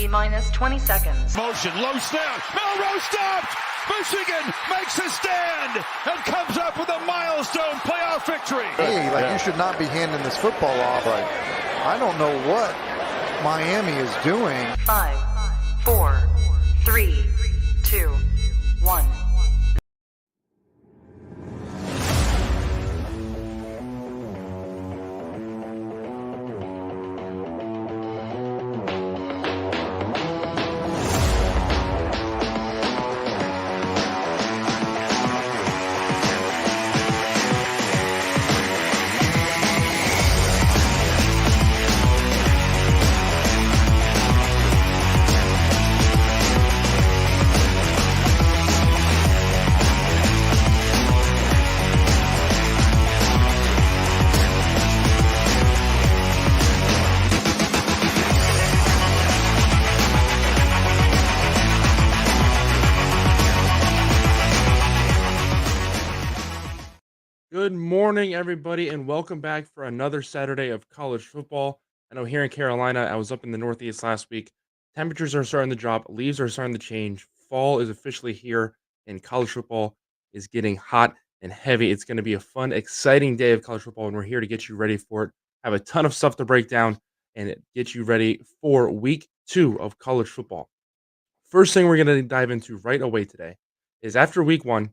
T-minus 20 seconds. Motion, low snap, Melrose stopped! Michigan makes a stand and comes up with a milestone playoff victory. Hey, you should not be handing this football off. I don't know what Miami is doing. 5, 4, 3, 2, 1. Good morning, everybody, and welcome back for another Saturday of college football. I know here in Carolina, I was up in the Northeast last week. Temperatures are starting to drop, leaves are starting to change. Fall is officially here, and college football is getting hot and heavy. It's going to be a fun, exciting day of college football, and we're here to get you ready for it. Have a ton of stuff to break down and get you ready for week 2 of college football. First thing we're going to dive into right away today is after week 1.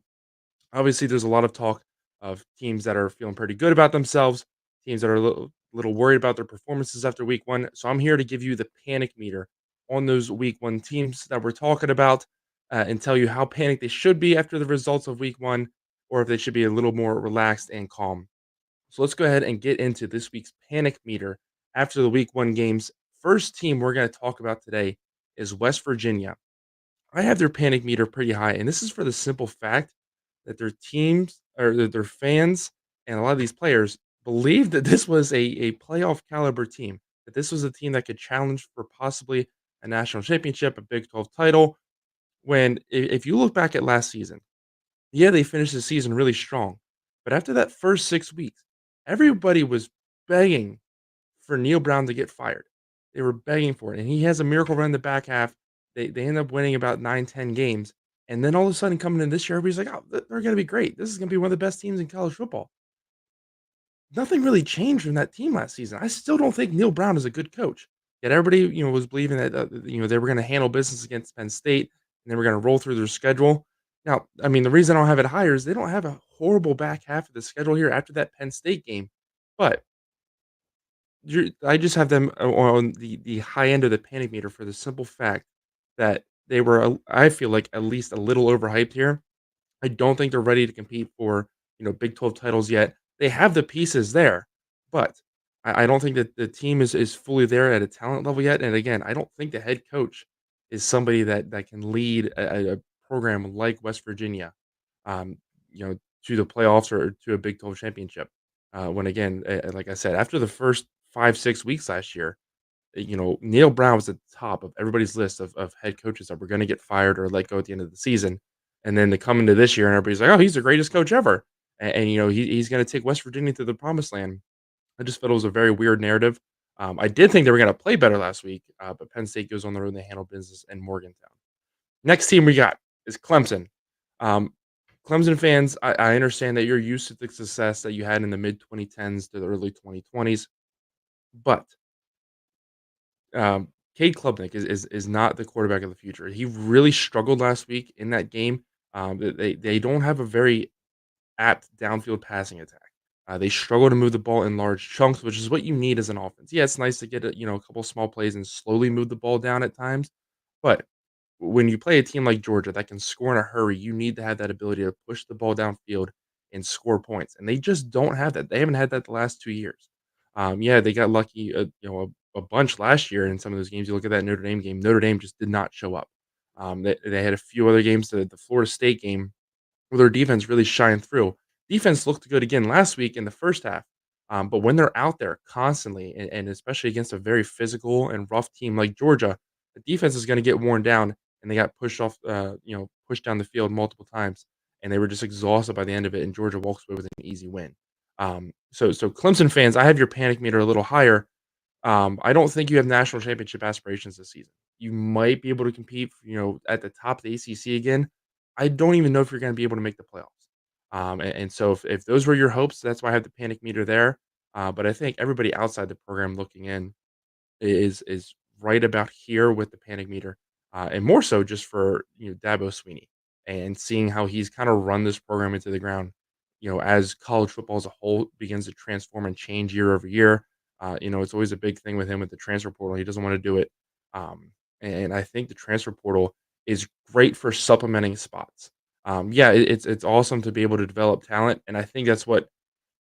Obviously, there's a lot of talk of teams that are feeling pretty good about themselves, teams that are a little worried about their performances after week 1. So I'm here to give you the panic meter on those week 1 teams that we're talking about and tell you how panicked they should be after the results of week 1, or if they should be a little more relaxed and calm. So let's go ahead and get into this week's panic meter after the week 1 games. First team we're going to talk about today is West Virginia. I have their panic meter pretty high, and this is for the simple fact that their teams or that their fans and a lot of these players believed that this was a playoff caliber team, that this was a team that could challenge for possibly a national championship, a Big 12 title. When if you look back at last season, yeah, they finished the season really strong, but after that first 6 weeks, everybody was begging for Neil Brown to get fired. They were begging for it, and he has a miracle run in the back half. They end up winning about 9, 10 games, and then all of a sudden coming in this year, everybody's like, "Oh, they're gonna be great. This is gonna be one of the best teams in college football." Nothing really changed from that team last season. I still don't think Neil Brown is a good coach. Yet everybody, was believing that they were gonna handle business against Penn State, and they were gonna roll through their schedule. Now, I mean, the reason I don't have it higher is they don't have a horrible back half of the schedule here after that Penn State game, but I just have them on the high end of the panic meter for the simple fact that they were, I feel like, at least a little overhyped here. I don't think they're ready to compete for, Big 12 titles yet. They have the pieces there, but I don't think that the team is fully there at a talent level yet. And again, I don't think the head coach is somebody that can lead a program like West Virginia, um, to the playoffs or to a Big 12 championship. When again, like I said, after the first 5, 6 weeks last year, Neil Brown was at the top of everybody's list of head coaches that were going to get fired or let go at the end of the season. And then they come into this year and everybody's like, oh, he's the greatest coach ever. And he's going to take West Virginia to the promised land. I just felt it was a very weird narrative. I did think they were going to play better last week, but Penn State goes on the road and they handle business in Morgantown. Next team we got is Clemson. Um, Clemson fans, I understand that you're used to the success that you had in the mid 2010s to the early 2020s, but Cade Klubnik is not the quarterback of the future. He really struggled last week in that game. They don't have a very apt downfield passing attack. They struggle to move the ball in large chunks, which is what you need as an offense. Yeah, it's nice to get a couple small plays and slowly move the ball down at times, but when you play a team like Georgia that can score in a hurry, you need to have that ability to push the ball downfield and score points, and they just don't have that. They haven't had that the last 2 years. Yeah, they got lucky, a bunch last year in some of those games. You look at that Notre Dame game. Notre Dame just did not show up. They had a few other games, the Florida State game, where their defense really shined through. Defense looked good again last week in the first half, but when they're out there constantly, and especially against a very physical and rough team like Georgia, the defense is going to get worn down, and they got pushed off, pushed down the field multiple times, and they were just exhausted by the end of it. And Georgia walks away with an easy win. So Clemson fans, I have your panic meter a little higher. I don't think you have national championship aspirations this season. you might be able to compete, at the top of the ACC again. I don't even know if you're going to be able to make the playoffs. And so if those were your hopes, that's why I have the panic meter there. But I think everybody outside the program looking in is right about here with the panic meter, and more so just for Dabo Sweeney and seeing how he's kind of run this program into the ground. As college football as a whole begins to transform and change year over year, it's always a big thing with him with the transfer portal. He doesn't want to do it, and I think the transfer portal is great for supplementing spots. Yeah, it's awesome to be able to develop talent, and I think that's what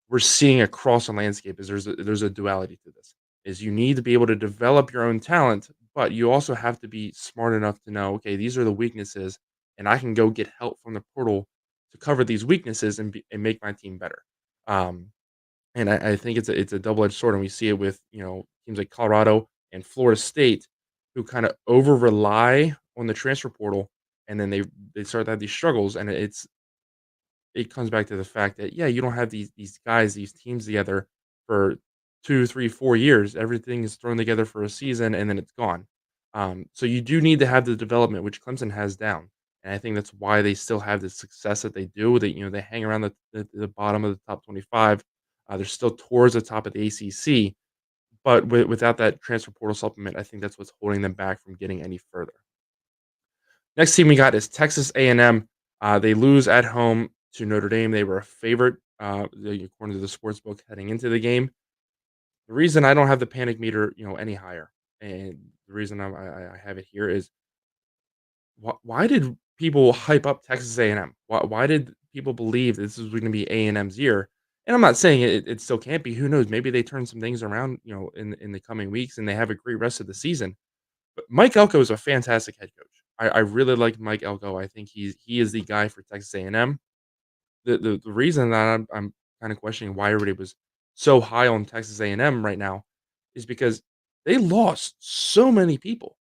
we're seeing across the landscape is there's a duality to this. Is you need to be able to develop your own talent, but you also have to be smart enough to know, okay, these are the weaknesses, and I can go get help from the portal to cover these weaknesses and make my team better. Um, and I think it's a double edged sword, and we see it with teams like Colorado and Florida State, who kind of over rely on the transfer portal, and then they start to have these struggles, and it comes back to the fact that, yeah, you don't have these guys, these teams together for 2, 3, 4 years. Everything is thrown together for a season and then it's gone. So you do need to have the development, which Clemson has down. And I think that's why they still have the success that they do. They hang around the bottom of the top 25. They're still towards the top of the ACC, but without that transfer portal supplement, I think that's what's holding them back from getting any further. Next team we got is Texas A&M. They lose at home to Notre Dame. They were a favorite, according to the sports book heading into the game. The reason I don't have the panic meter, any higher, and the reason I have it here is why did people hype up Texas A&M? Why did people believe this was going to be A&M's year? And I'm not saying it still can't be. Who knows? Maybe they turn some things around, in the coming weeks, and they have a great rest of the season. But Mike Elko is a fantastic head coach. I really like Mike Elko. I think he is the guy for Texas A&M. The reason that I'm kind of questioning why everybody was so high on Texas A&M right now is because they lost so many people.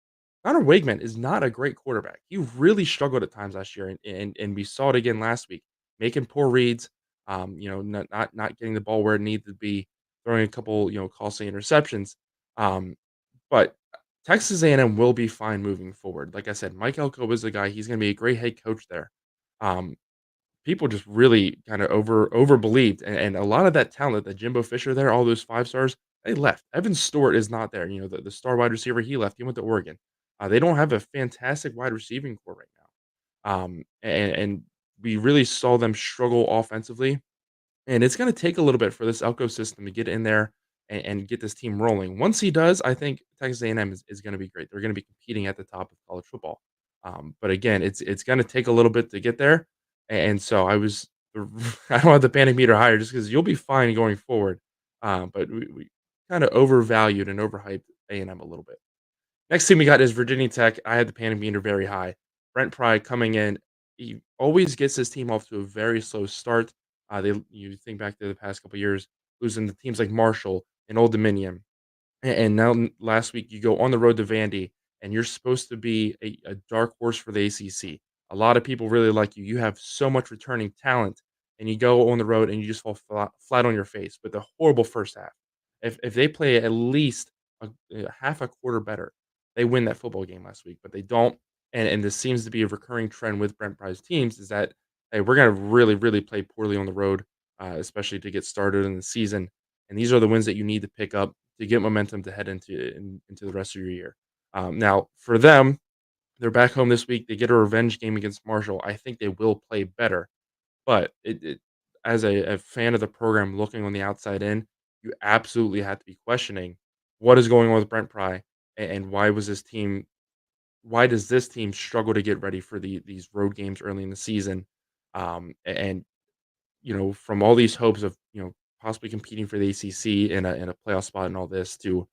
Connor Wigman is not a great quarterback. He really struggled at times last year, and we saw it again last week, making poor reads. Not getting the ball where it needed to be, throwing a couple costly interceptions. But Texas A&M will be fine moving forward. Like I said, Mike Elko is the guy. He's going to be a great head coach there. Um, People just really kind of over believed, and a lot of that talent, that Jimbo Fisher there, all those 5 stars, they left. Evan Stewart is not there. The star wide receiver, he left. He went to Oregon. They don't have a fantastic wide receiving core right now. And we really saw them struggle offensively, and it's gonna take a little bit for this Elko system to get in there and get this team rolling. Once he does, I think Texas A&M is gonna be great. They're gonna be competing at the top of college football. But again, it's gonna take a little bit to get there, and so I don't have the panic meter higher just because 'cause you'll be fine going forward. But we kinda overvalued and overhyped A&M a little bit. Next team we got is Virginia Tech. I had the panic meter very high. Brent Pry coming in, he always gets his team off to a very slow start. You think back to the past couple years, losing to teams like Marshall and Old Dominion. And now last week you go on the road to Vandy, and you're supposed to be a dark horse for the ACC. A lot of people really like you. You have so much returning talent, and you go on the road and you just fall flat on your face with a horrible first half. If they play at least a half a quarter better, they win that football game last week, but they don't. And this seems to be a recurring trend with Brent Pry's teams is that hey, we're gonna really play poorly on the road, especially to get started in the season. And these are the wins that you need to pick up to get momentum to head into the rest of your year. Now, for them, they're back home this week. They get a revenge game against Marshall. I think they will play better, but as a fan of the program looking on the outside in, you absolutely have to be questioning what is going on with Brent Pry and why does this team struggle to get ready for these road games early in the season? And from all these hopes of, possibly competing for the ACC in a playoff spot and all this to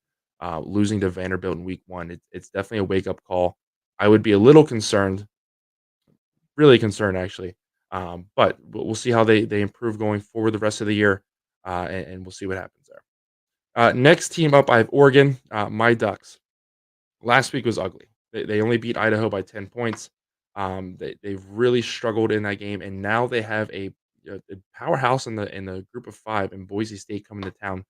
losing to Vanderbilt in week 1, it's definitely a wake up call. I would be a little concerned, really concerned actually. But we'll see how they improve going forward the rest of the year, and we'll see what happens there. Next team up, I have Oregon, my Ducks. Last week was ugly. They only beat Idaho by 10 points. They've really struggled in that game, and now they have a powerhouse in the group of 5 in Boise State coming to town.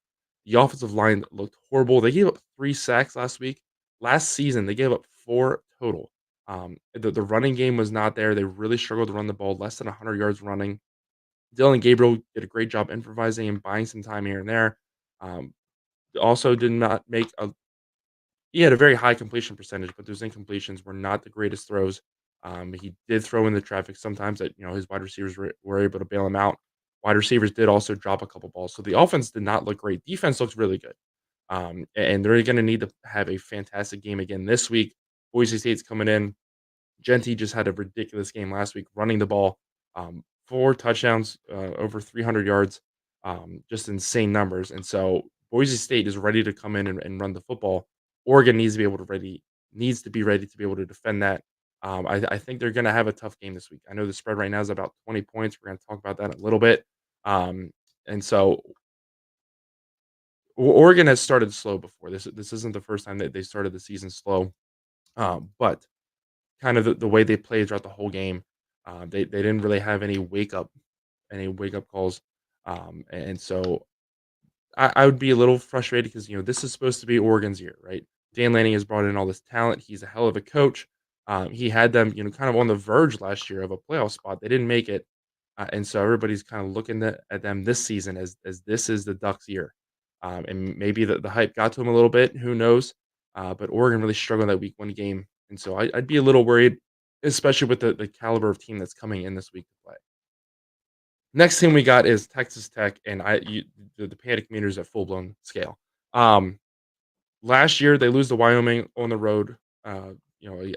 The offensive line looked horrible. They gave up 3 sacks last week. Last season, they gave up 4 total. The running game was not there. They really struggled to run the ball, less than 100 yards running. Dylan Gabriel did a great job improvising and buying some time here and there. Um, also did not make a he had a very high completion percentage, but those incompletions were not the greatest throws. He did throw in the traffic sometimes that his wide receivers were able to bail him out. Wide receivers did also drop a couple balls, so the offense did not look great. Defense looks really good, and they're going to need to have a fantastic game again this week. Boise State's coming in. Genty just had a ridiculous game last week, running the ball, 4 touchdowns, over 300 yards, just insane numbers. And so Boise State is ready to come in and run the football. Oregon needs to be ready to be able to defend that. I think they're going to have a tough game this week. I know the spread right now is about 20 points. We're going to talk about that in a little bit. And so Oregon has started slow before. This isn't the first time that they started the season slow, but kind of the way they played throughout the whole game. They didn't really have any wake up calls, and so I would be a little frustrated because this is supposed to be Oregon's year, right? Dan Lanning has brought in all this talent. He's a hell of a coach. He had them kind of on the verge last year of a playoff spot. They didn't make it, and so everybody's kind of looking at them this season as this is the Ducks' year, and maybe the hype got to them a little bit. Who knows? But Oregon really struggled in that Week 1 game, and so I'd be a little worried, especially with the caliber of team that's coming in this week to play. Next team we got is Texas Tech, and the panic meters at full blown scale. Um, Last year they lose to Wyoming on the road, a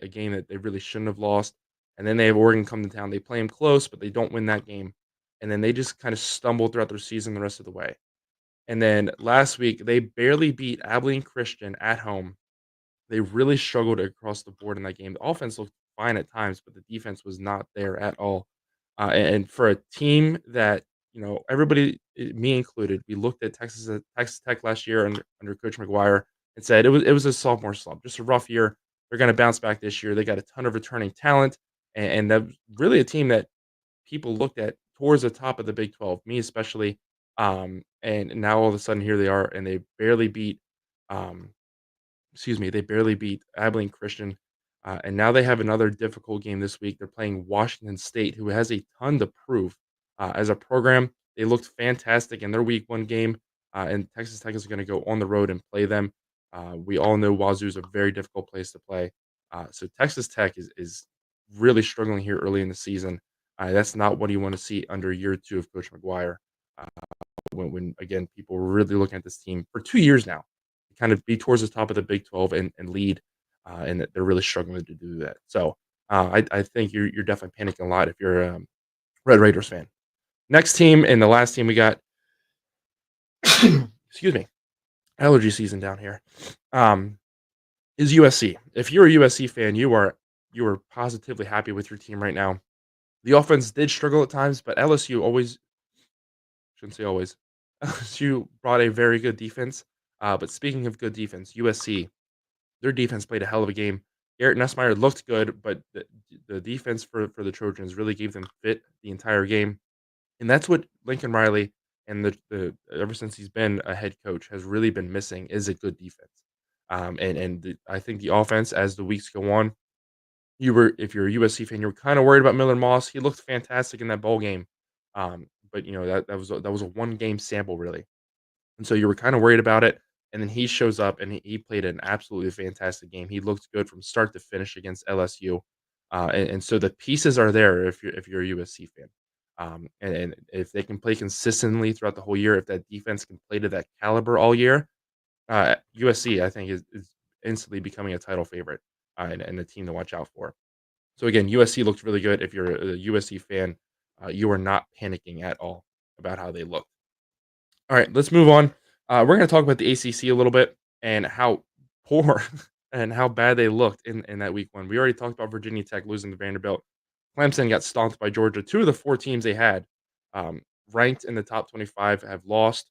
game that they really shouldn't have lost, and then they have Oregon come to town. They play them close, but they don't win that game, and then they just kind of stumble throughout their season the rest of the way. And then last week they barely beat Abilene Christian at home. They really struggled across the board in that game. The offense looked fine at times, but the defense was not there at all. And for a team that, everybody, me included, we looked at Texas Tech last year under Coach McGuire and said it was a sophomore slump, just a rough year. They're going to bounce back this year. They got a ton of returning talent, and that was really a team that people looked at towards the top of the Big 12, me especially. And now all of a sudden here they are, and um, they barely beat Abilene Christian, and now they have another difficult game this week. They're playing Washington State, who has a ton to prove as a program. They looked fantastic in their Week 1 game, and Texas Tech is going to go on the road and play them. We all know Wazoo is a very difficult place to play, so Texas Tech is really struggling here early in the season. That's not what you want to see under year 2 of Coach McGuire. Uh, when again people were really looking at this team for 2 years now kind of be towards the top of the Big 12 and lead, and that they're really struggling to do that. So I think you're definitely panicking a lot if you're a Red Raiders fan. Next team and the last team we got, excuse me, allergy season down here, is USC. If you're a USC fan, you are positively happy with your team right now. The offense did struggle at times, but LSU always shouldn't say always. LSU brought a very good defense. But speaking of good defense, USC, their defense played a hell of a game. Garrett Nussmeier looked good, but the defense for the Trojans really gave them fit the entire game. And that's what Lincoln Riley and the ever since he's been a head coach has really been missing is a good defense. I think the offense as the weeks go on, if you're a USC fan, you were kind of worried about Miller Moss. He looked fantastic in that bowl game, but that was a 1 game sample really, and so you were kind of worried about it. And then he shows up and he played an absolutely fantastic game. He looked good from start to finish against LSU, and so the pieces are there if you're a USC fan. And if they can play consistently throughout the whole year, if that defense can play to that caliber all year, USC I think is instantly becoming a title favorite, and a team to watch out for. So again, USC looked really good. If you're a USC fan, you are not panicking at all about how they look. All right, let's move on. We're going to talk about the ACC a little bit and how poor and how bad they looked in that Week 1. We already talked about Virginia Tech losing to Vanderbilt. Clemson got stomped by Georgia. 2 of the 4 teams they had ranked in the top 25 have lost.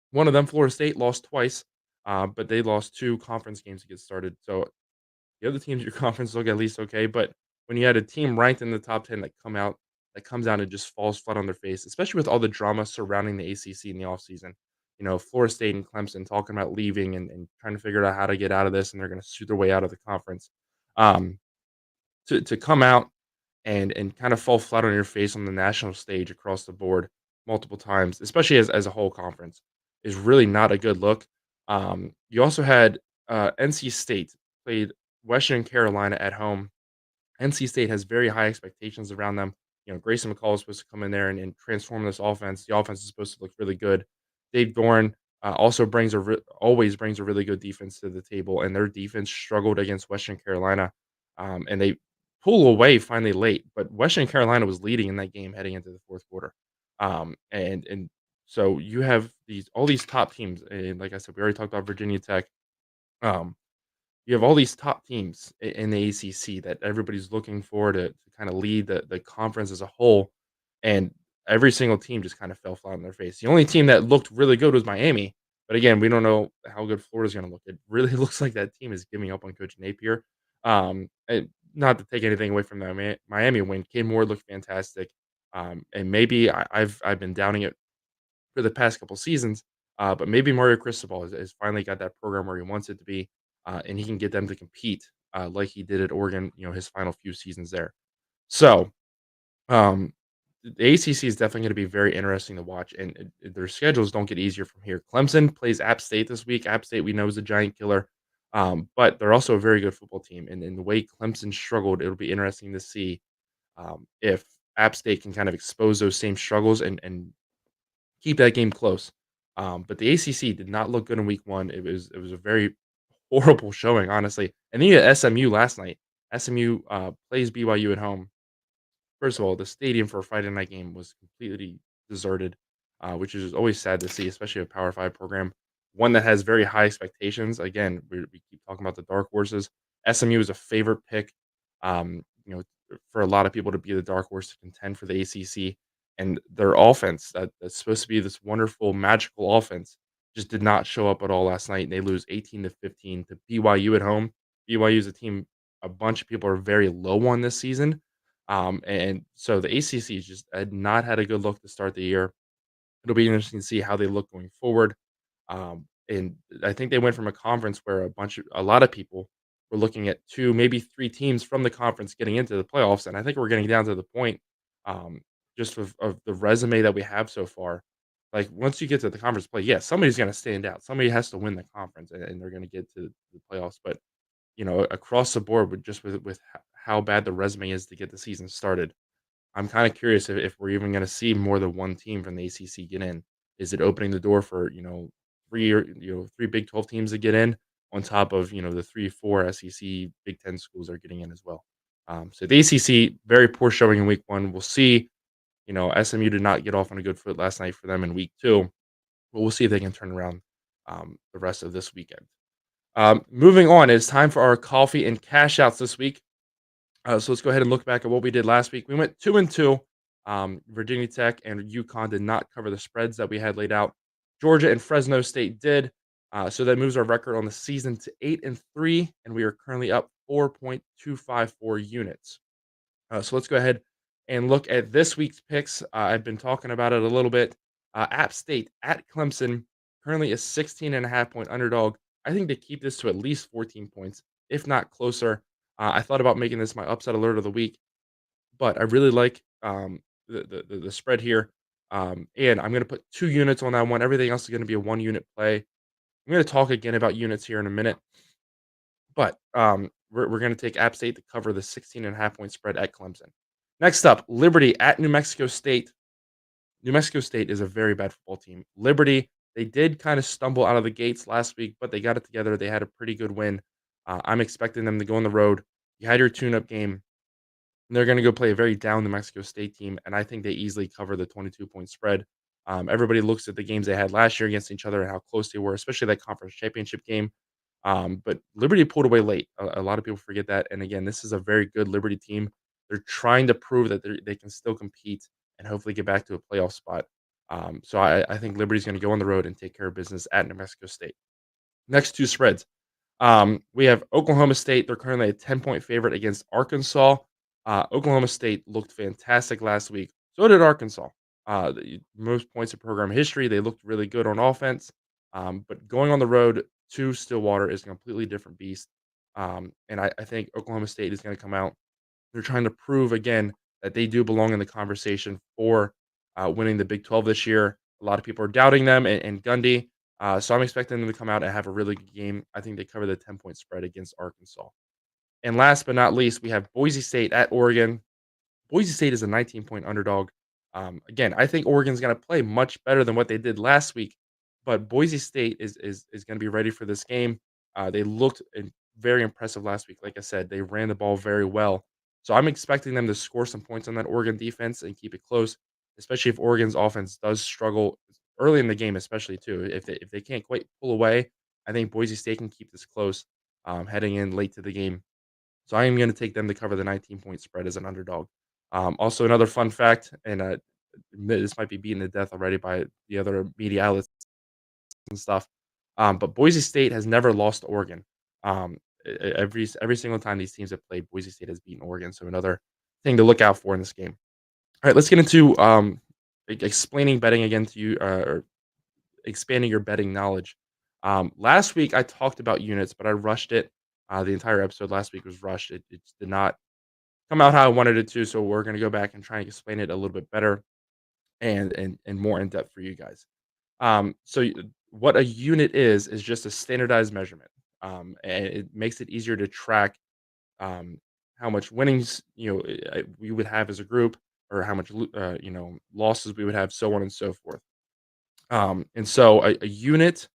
One of them, Florida State, lost twice, but they lost 2 conference games to get started. So the other teams in your conference look at least okay, but when you had a team ranked in the top 10 that comes out and just falls flat on their face, especially with all the drama surrounding the ACC in the offseason. Florida State and Clemson talking about leaving and trying to figure out how to get out of this, and they're going to shoot their way out of the conference. Um, to come out and kind of fall flat on your face on the national stage across the board multiple times, especially as a whole conference, is really not a good look. You also had NC State played Western Carolina at home. NC State has very high expectations around them. Grayson McCall is supposed to come in there and transform this offense. The offense is supposed to look really good. Dave Doran also always brings a really good defense to the table, and their defense struggled against Western Carolina, and they pull away finally late. But Western Carolina was leading in that game heading into the fourth quarter, and so you have all these top teams, and like I said, we already talked about Virginia Tech. Um, you have all these top teams in the ACC that everybody's looking for to kind of lead the conference as a whole, and every single team just kind of fell flat on their face. The only team that looked really good was Miami, but again, we don't know how good Florida's going to look. It really looks like that team is giving up on Coach Napier. Not to take anything away from the Miami win, Cade Moore looked fantastic, and maybe I've been doubting it for the past couple seasons. But maybe Mario Cristobal has finally got that program where he wants it to be, and he can get them to compete like he did at Oregon. His final few seasons there. So um, the ACC is definitely going to be very interesting to watch, and their schedules don't get easier from here. Clemson plays App State this week. App State, we know, is a giant killer, but they're also a very good football team. And in the way Clemson struggled, it'll be interesting to see if App State can kind of expose those same struggles and keep that game close. But the ACC did not look good in week one. It was a very horrible showing, honestly. And then you had SMU last night. SMU plays BYU at home. First of all, the stadium for a Friday night game was completely deserted, which is always sad to see, especially a Power Five program, one that has very high expectations. Again, we keep talking about the dark horses. SMU is a favorite pick, um, you know, for a lot of people to be the dark horse to contend for the ACC, and their offense that's supposed to be this wonderful, magical offense just did not show up at all last night. And they lose 18-15 to BYU at home. BYU is a team a bunch of people are very low on this season, and so the ACC just had not had a good look to start the year. It'll be interesting to see how they look going forward. And I think they went from a conference where a lot of people were looking at two, maybe three teams from the conference getting into the playoffs, and I think we're getting down to the point, um, just of the resume that we have so far. Like once you get to the conference play, yeah, somebody's going to stand out. Somebody has to win the conference, and they're going to get to the playoffs. But across the board with how bad the resume is to get the season started, I'm kinda curious if we're even gonna see more than one team from the ACC get in. Is it opening the door for, 3 Big 12 teams to get in on top of, the 3, 4 SEC, Big 10 schools are getting in as well. So the ACC, very poor showing in week 1. We'll see, SMU did not get off on a good foot last night for them in week 2, but we'll see if they can turn around, the rest of this weekend. Moving on, it's time for our coffee and cash outs this week. So let's go ahead and look back at what we did last week. We went 2-2. Virginia Tech and UConn did not cover the spreads that we had laid out. Georgia and Fresno State did. So that moves our record on the season to 8-3, and we are currently up 4.254 units. So let's go ahead and look at this week's picks. I've been talking about it a little bit. App State at Clemson, currently a 16.5 point underdog. I think they keep this to at least 14 points, if not closer. I thought about making this my upset alert of the week, but I really like the spread here. And I'm going to put 2 units on that one. Everything else is going to be a 1 unit play. I'm going to talk again about units here in a minute, but we're going to take App State to cover the 16.5 point spread at Clemson. Next up, Liberty at New Mexico State. New Mexico State is a very bad football team. Liberty, they did kind of stumble out of the gates last week, but they got it together. They had a pretty good win. I'm expecting them to go on the road. You had your tune-up game. And they're going to go play a very down New Mexico State team, and I think they easily cover the 22-point spread. Everybody looks at the games they had last year against each other and how close they were, especially that conference championship game. But Liberty pulled away late. A lot of people forget that. And again, this is a very good Liberty team. They're trying to prove that they can still compete and hopefully get back to a playoff spot. So I think Liberty's going to go on the road and take care of business at New Mexico State. Next two spreads. We have Oklahoma State. They're currently a 10-point favorite against Arkansas. Oklahoma State looked fantastic last week. So did Arkansas. The most points in program history. They looked really good on offense. But going on the road to Stillwater is a completely different beast. And I think Oklahoma State is going to come out. They're trying to prove again that they do belong in the conversation for winning the Big 12 this year. A lot of people are doubting them and Gundy. So I'm expecting them to come out and have a really good game. I think they cover the 10-point spread against Arkansas. And last but not least, we have Boise State at Oregon. Boise State is a 19-point underdog. Again, I think Oregon's going to play much better than what they did last week, but Boise State is going to be ready for this game. They looked very impressive last week. Like I said, they ran the ball very well. So I'm expecting them to score some points on that Oregon defense and keep it close, especially if Oregon's offense does struggle early in the game, especially too. If they can't quite pull away, I think Boise State can keep this close heading in late to the game. So I am going to take them to cover the 19-point spread as an underdog. Also, another fun fact, and this might be beaten to death already by the other media outlets and stuff. But Boise State has never lost to Oregon. Every single time these teams have played, Boise State has beaten Oregon. So another thing to look out for in this game. All right, let's get into explaining betting again to you, or expanding your betting knowledge. Last week I talked about units, but I rushed it. The entire episode last week was rushed. It just did not come out how I wanted it to. So we're gonna go back and try and explain it a little bit better and more in depth for you guys. What a unit is just a standardized measurement. And it makes it easier to track um, how much winnings we would have as a group, or how much losses we would have, so on and so forth. And so a unit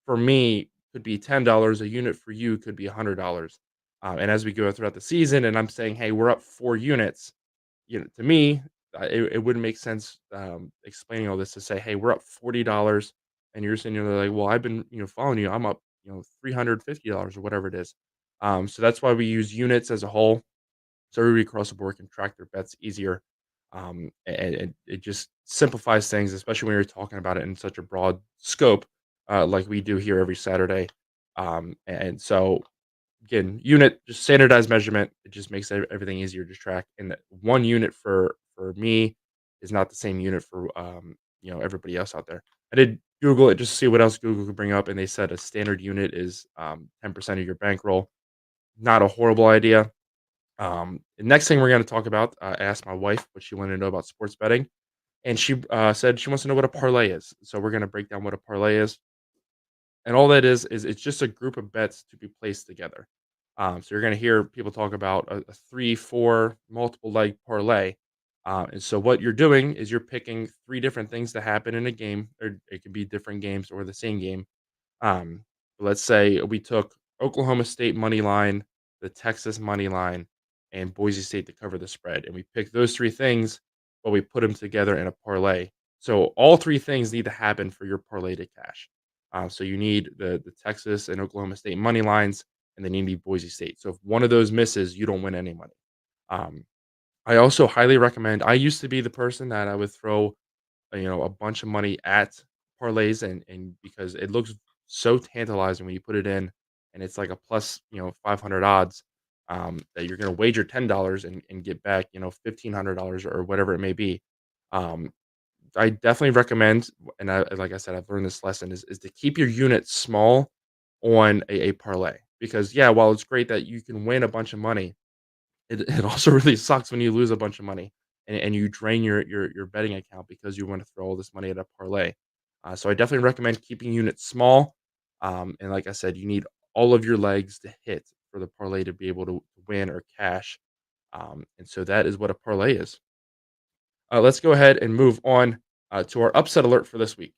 for me could be $10. A unit for you could be $100. And as we go throughout the season, and I'm saying, hey, we're up 4 units. To me, it wouldn't make sense explaining all this to say, hey, we're up $40, and you're sitting there like, well, I've been following you. I'm up $350 or whatever it is. So that's why we use units as a whole, so everybody across the board can track their bets easier. And it just simplifies things, especially when you're talking about it in such a broad scope, like we do here every Saturday. And so again, unit, just standardized measurement. It just makes everything easier to track. And 1 unit for me is not the same unit for everybody else out there. I did Google it just to see what else Google could bring up, and they said a standard unit is 10% of your bankroll. Not a horrible idea. The next thing we're going to talk about, I asked my wife what she wanted to know about sports betting, and she said she wants to know what a parlay is. So we're going to break down what a parlay is. And all that is it's just a group of bets to be placed together. So you're going to hear people talk about a 3, 4 multiple leg parlay. And so what you're doing is you're picking 3 different things to happen in a game, or it could be different games or the same game. Um, let's say we took Oklahoma State money line, the Texas money line, and Boise State to cover the spread, and we picked those 3 things, but we put them together in a parlay. So all 3 things need to happen for your parlay to cash. So you need the Texas and Oklahoma State money lines, and then you need Boise State. So if one of those misses, you don't win any money. Um, I also highly recommend. I used to be the person that I would throw a bunch of money at parlays, and because it looks so tantalizing when you put it in, and it's like a plus 500 odds, that you're going to wager $10 and get back $1,500 or whatever it may be. um, I definitely recommend, and like I said, I've learned this lesson, is to keep your unit small on a parlay, because yeah, while it's great that you can win a bunch of money, it also really sucks when you lose a bunch of money, and you drain your betting account because you want to throw all this money at a parlay. So I definitely recommend keeping units small. And like I said, you need all of your legs to hit for the parlay to be able to win or cash. And so that is what a parlay is. Let's go ahead and move on to our upset alert for this week.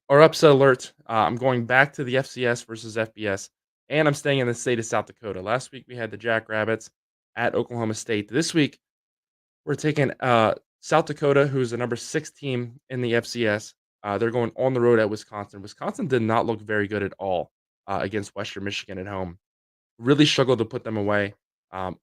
Our upset alert, I'm going back to the FCS versus FBS, and I'm staying in the state of South Dakota. Last week we had the Jackrabbits at Oklahoma State. This week we're taking South Dakota, who's the number 6 team in the FCS. They're going on the road at Wisconsin. Wisconsin did not look very good at all against Western Michigan at home. Really struggled to put them away.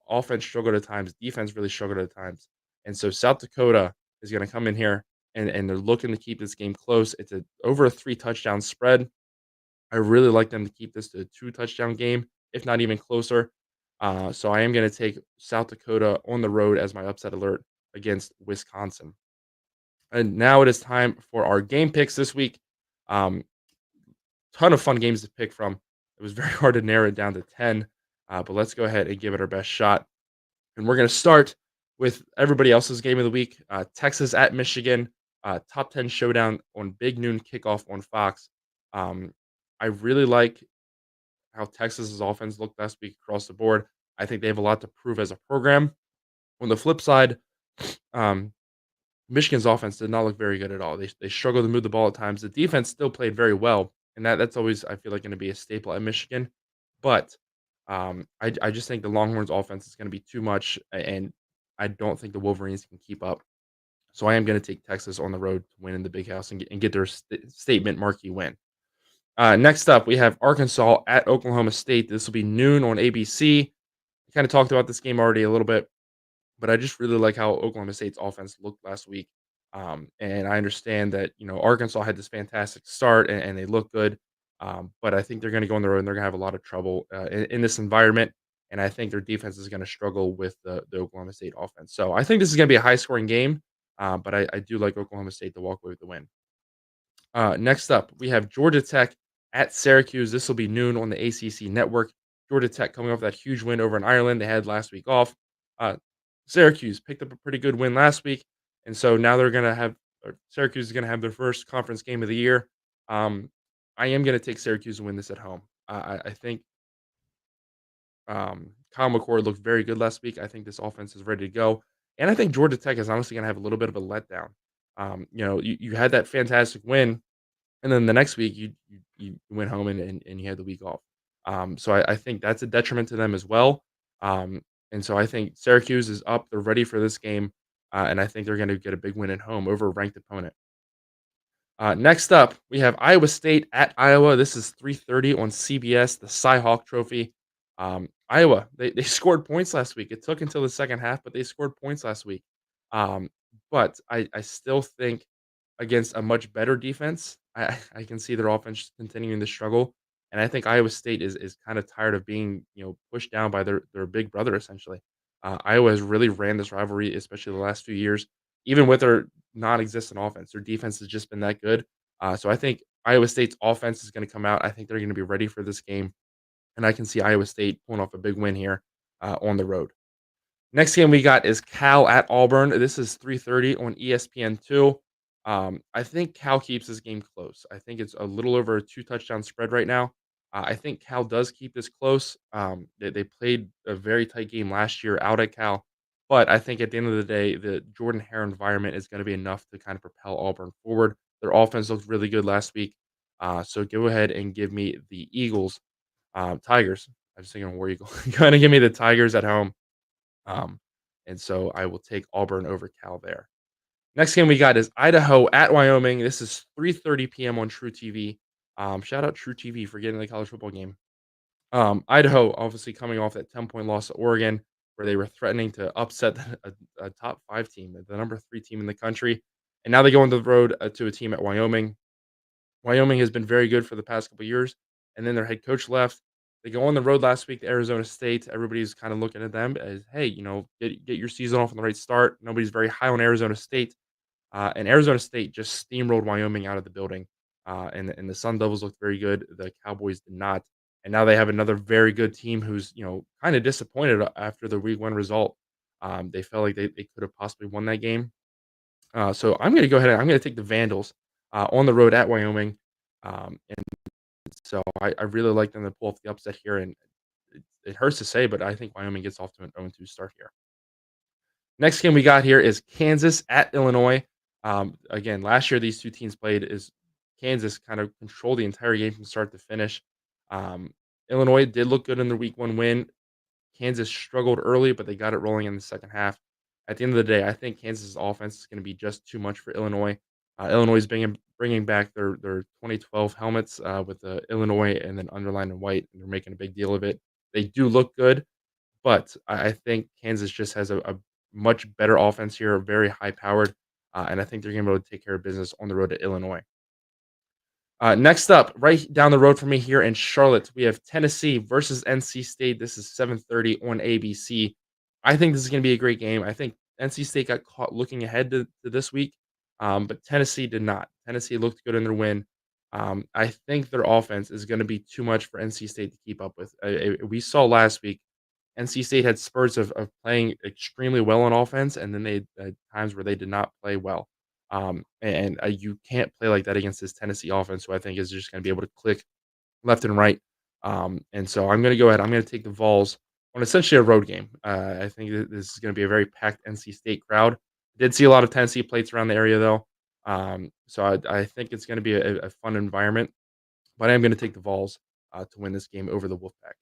Offense struggled at times. Defense really struggled at times. And so South Dakota is going to come in here, and they're looking to keep this game close. It's over a 3 touchdown spread. I really like them to keep this to a 2 touchdown game, if not even closer. So I am going to take South Dakota on the road as my upset alert against Wisconsin. And now it is time for our game picks this week. Um, Ton of fun games to pick from. It was very hard to narrow it down to 10. But let's go ahead and give it our best shot. And we're going to start with everybody else's game of the week. Texas at Michigan, top 10 showdown on big noon kickoff on Fox. Um, I really like how Texas's offense looked last week across the board. I think they have a lot to prove as a program. On the flip side, um, Michigan's offense did not look very good at all. They struggled to move the ball at times. The defense still played very well, and that's always I feel like going to be a staple at Michigan. But I just think the Longhorns offense is going to be too much, and I don't think the Wolverines can keep up. So I am going to take Texas on the road to win in the Big House and get their statement marquee win. Next up, we have Arkansas at Oklahoma State. This will be noon on ABC. We kind of talked about this game already a little bit, but I just really like how Oklahoma State's offense looked last week. And I understand that, Arkansas had this fantastic start and they look good. But I think they're going to go on the road and they're going to have a lot of trouble in this environment. And I think their defense is going to struggle with the Oklahoma State offense. So I think this is going to be a high scoring game. But I do like Oklahoma State to walk away with the win. Next up, we have Georgia Tech at Syracuse. This will be noon on the ACC network. Georgia Tech coming off that huge win over in Ireland. They had last week off. Syracuse picked up a pretty good win last week, and so now they're going to have Syracuse is going to have their first conference game of the year. Um, I am going to take Syracuse to win this at home. I think Kyle McCord looked very good last week. I think this offense is ready to go, and I think Georgia Tech is honestly going to have a little bit of a letdown. You had that fantastic win, and then the next week you went home and you had the week off. So I think that's a detriment to them as well. Um, and so I think Syracuse is up. They're ready for this game, and I think they're going to get a big win at home over a ranked opponent. Next up, we have Iowa State at Iowa. This is 3:30 on CBS, the Cy-Hawk Trophy. Iowa, they scored points last week. It took until the second half, but they scored points last week. Um, but I still think against a much better defense, I can see their offense continuing to struggle. And I think Iowa State is kind of tired of being pushed down by their big brother essentially. Iowa has really ran this rivalry, especially the last few years, even with their non-existent offense. Their defense has just been that good. So I think Iowa State's offense is going to come out. I think they're going to be ready for this game, and I can see Iowa State pulling off a big win here on the road. Next game we got is Cal at Auburn. This is 3:30 on ESPN2. I think Cal keeps this game close. I think it's a little over a 2-touchdown spread right now. I think Cal does keep this close. They played a very tight game last year out at Cal, but I think at the end of the day, the Jordan Hare environment is going to be enough to kind of propel Auburn forward. Their offense looked really good last week. So go ahead and give me the Eagles, Tigers. I was thinking War Eagle. Go ahead and give me the Tigers at home. Um, and so I will take Auburn over Cal there. Next game we got is Idaho at Wyoming. This is 3:30 p.m. on True TV. Shout out True TV for getting the college football game. Idaho obviously coming off that 10-point loss to Oregon, where they were threatening to upset a top 5 team, the number 3 team in the country. And now they go on the road to a team at Wyoming. Wyoming has been very good for the past couple of years, and then their head coach left. They go on the road last week to Arizona State. Everybody's kind of looking at them as, hey, get your season off on the right start. Nobody's very high on Arizona State, and Arizona State just steamrolled Wyoming out of the building. And the Sun Devils looked very good. The Cowboys did not, and now they have another very good team who's kind of disappointed after the Week 1 result. They felt like they could have possibly won that game. So I'm going to go ahead and I'm going to take the Vandals on the road at Wyoming. And so I really like them to pull off the upset here. And it hurts to say, but I think Wyoming gets off to an 0-2 start here. Next game we got here is Kansas at Illinois. Again, last year these two teams played is Kansas kind of controlled the entire game from start to finish. Illinois did look good in their Week 1 win. Kansas struggled early, but they got it rolling in the second half. At the end of the day, I think Kansas' offense is going to be just too much for Illinois. Illinois is bringing back their 2012 helmets with the Illinois and then underlined in white, and they're making a big deal of it. They do look good, but I think Kansas just has a much better offense here, very high-powered, and I think they're going to be able to take care of business on the road to Illinois. Next up, right down the road from me here in Charlotte, we have Tennessee versus NC State. This is 7:30 on ABC. I think this is going to be a great game. I think NC State got caught looking ahead to this week, but Tennessee did not. Tennessee looked good in their win. I think their offense is going to be too much for NC State to keep up with. We saw last week NC State had spurts of playing extremely well on offense, and then they had times where they did not play well. You can't play like that against this Tennessee offense, who I think is just going to be able to click left and right. And so I'm going to go ahead. I'm going to take the Vols on essentially a road game. I think that this is going to be a very packed NC State crowd. Did see a lot of Tennessee plates around the area though, so I think it's going to be a fun environment. But I am going to take the Vols to win this game over the Wolfpack.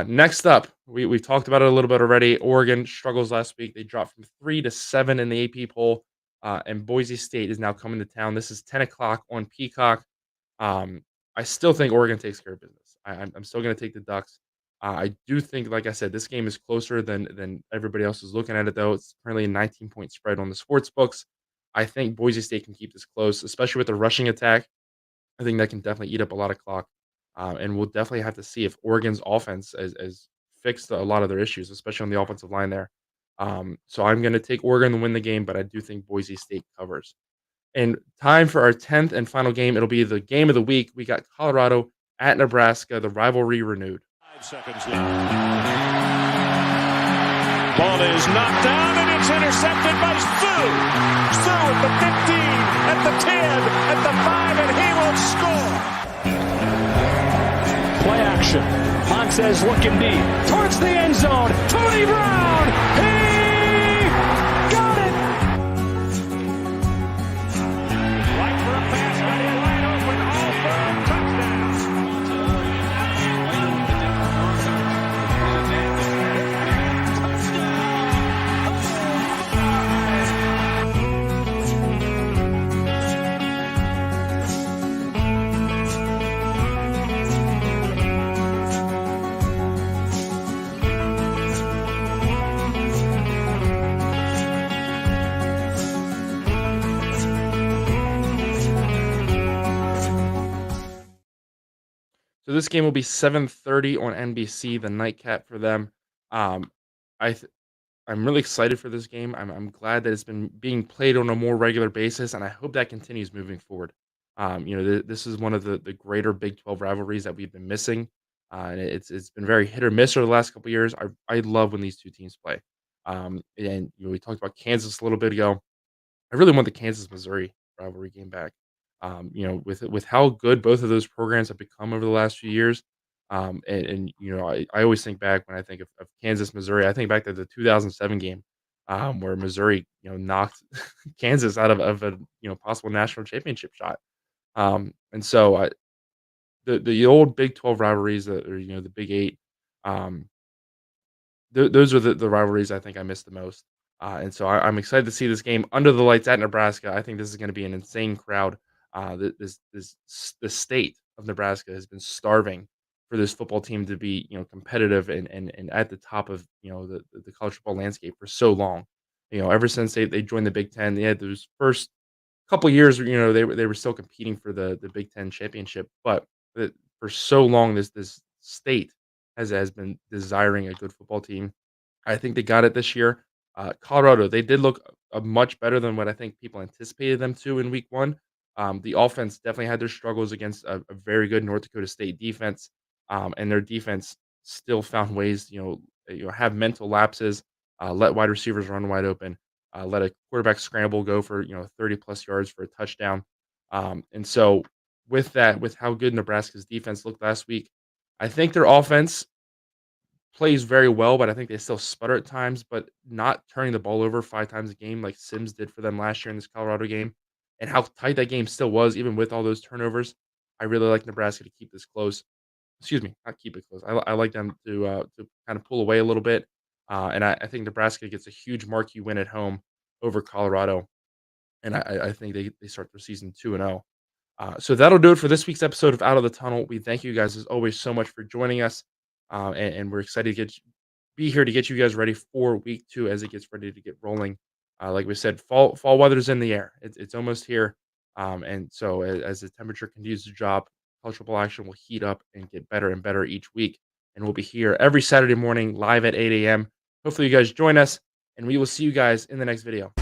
Next up, we've talked about it a little bit already. Oregon struggles last week. They dropped from 3 to 7 in the AP poll, and Boise State is now coming to town. This is 10 o'clock on Peacock. Um, I still think Oregon takes care of business. I'm still going to take the Ducks. I do think, like I said, this game is closer than everybody else is looking at it, though. It's currently a 19-point spread on the sports books. I think Boise State can keep this close, especially with the rushing attack. I think that can definitely eat up a lot of clock. And we'll definitely have to see if Oregon's offense has fixed a lot of their issues, especially on the offensive line there. So I'm going to take Oregon to win the game, but I do think Boise State covers. And time for our 10th and final game. It'll be the game of the week. We got Colorado at Nebraska, the rivalry renewed. 5 seconds left. Ball is knocked down and it's intercepted by Sue. Sue at the 15, at the 10, at the 5, and he will score. Play action. Ponces looking deep towards the end zone. Tony Brown. He got it. Right for a pass, got it wide open, all for a touchdown. So this game will be 7:30 on NBC, the nightcap for them. Um, I th- I'm really excited for this game. I'm glad that it's been being played on a more regular basis, and I hope that continues moving forward. This is one of the greater Big 12 rivalries that we've been missing, and it's been very hit or miss over the last couple of years. I love when these two teams play. And we talked about Kansas a little bit ago. I really want the Kansas Missouri rivalry game back. With how good both of those programs have become over the last few years. I always think back when I think of Kansas, Missouri, I think back to the 2007 game where Missouri, knocked Kansas out of a possible national championship shot. And so the old Big 12 rivalries, or the Big Eight, um, those are the rivalries I think I miss the most. And so I'm excited to see this game under the lights at Nebraska. I think this is going to be an insane crowd. The state of Nebraska has been starving for this football team to be competitive and at the top of the college football landscape for so long. Ever since they joined the Big Ten, they had those first couple years. They were still competing for the Big Ten championship, but for so long this state has been desiring a good football team. I think they got it this year. Colorado, they did look much better than what I think people anticipated them to in week one. The offense definitely had their struggles against a very good North Dakota State defense, and their defense still found ways, have mental lapses, let wide receivers run wide open, let a quarterback scramble go for 30 plus yards for a touchdown. And so with that, with how good Nebraska's defense looked last week, I think their offense plays very well, but I think they still sputter at times, but not turning the ball over 5 times a game like Sims did for them last year in this Colorado game, and how tight that game still was even with all those turnovers. I really like Nebraska to keep this close. Excuse me, not keep it close. I like them to kind of pull away a little bit, and I think Nebraska gets a huge marquee win at home over Colorado, and I think they start their season 2-0. So that'll do it for this week's episode of Out of the Tunnel. We thank you guys as always so much for joining us, and we're excited to be here to get you guys ready for week 2 as it gets ready to get rolling. Like we said, fall weather's in the air. It's almost here, and so as the temperature continues to drop, college football action will heat up and get better and better each week. And we'll be here every Saturday morning live at 8 a.m. Hopefully you guys join us, and we will see you guys in the next video.